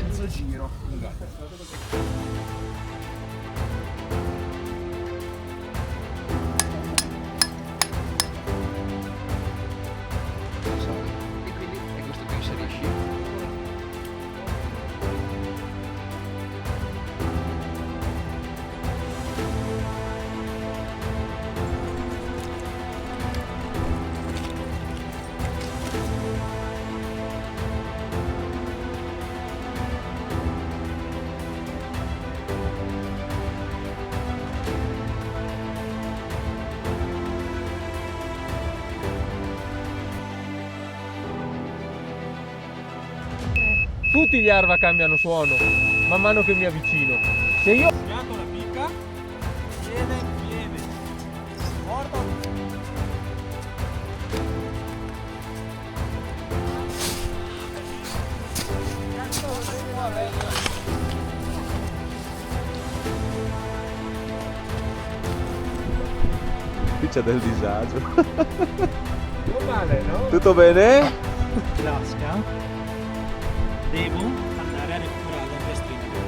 mezzo giro. E quindi è questo che inserisci. Tutti gli arva cambiano suono man mano che mi avvicino. Se io Schianto la picca, piede, morto. Qui c'è del disagio. non male, no? Tutto bene? Tasca. Devo andare a recuperare il vestito.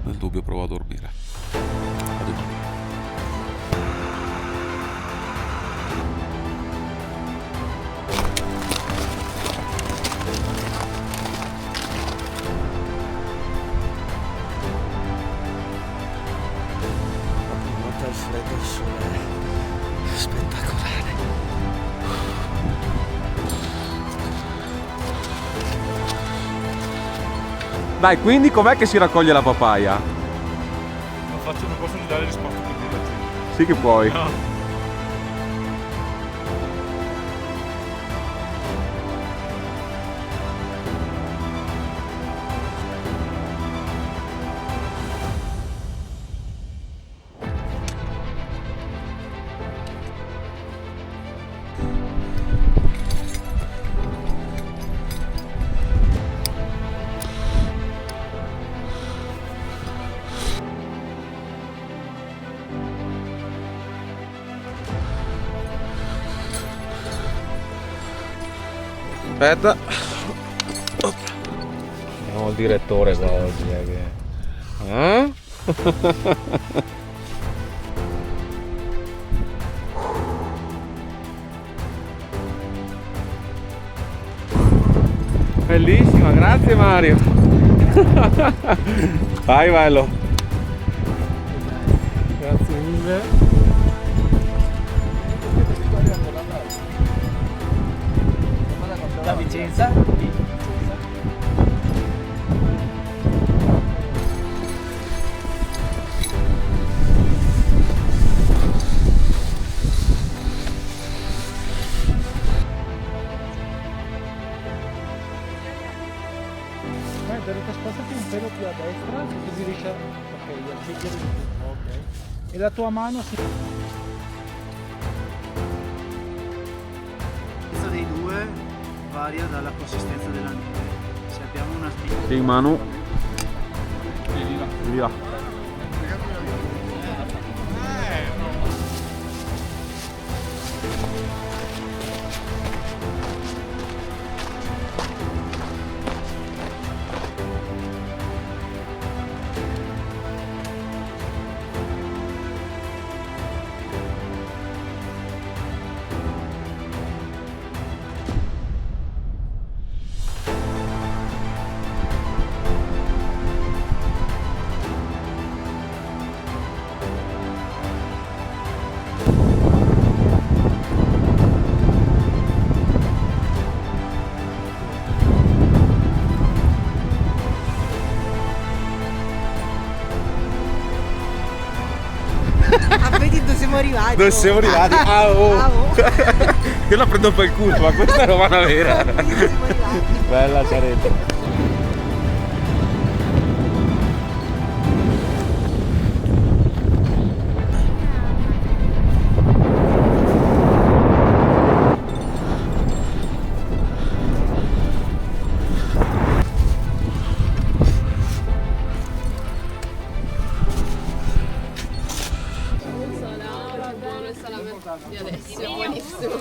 Nel dubbio provo a dormire. A domani. Guarda il freddo, il sole è spettacolare. Dai, quindi com'è che si raccoglie la papaya? Non posso dare risposte così alla gente. Sì che puoi. No. Aspetta. No, il direttore qua oggi Eh? Bellissima, grazie Mario. Vai bello. Grazie mille. Da Vicenza? Spostati un pelo più a destra, così riesci a... Ok, a scegliere di tutto. Ok. E la tua mano si... La dei due varia dalla consistenza della neve. Se abbiamo una spina. Sì Manu. Via. Ah, vedi dove siamo arrivati? Dove siamo arrivati? Ah, oh. Ah, oh. Io la prendo per il culo, ma questa è romana vera. Vedi dove siamo arrivati? Bella Ciaretta. Buono il salame di adesso, buonissimo.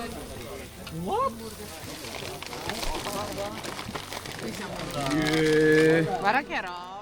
Qui siamo. Yeah. Guarda che roba.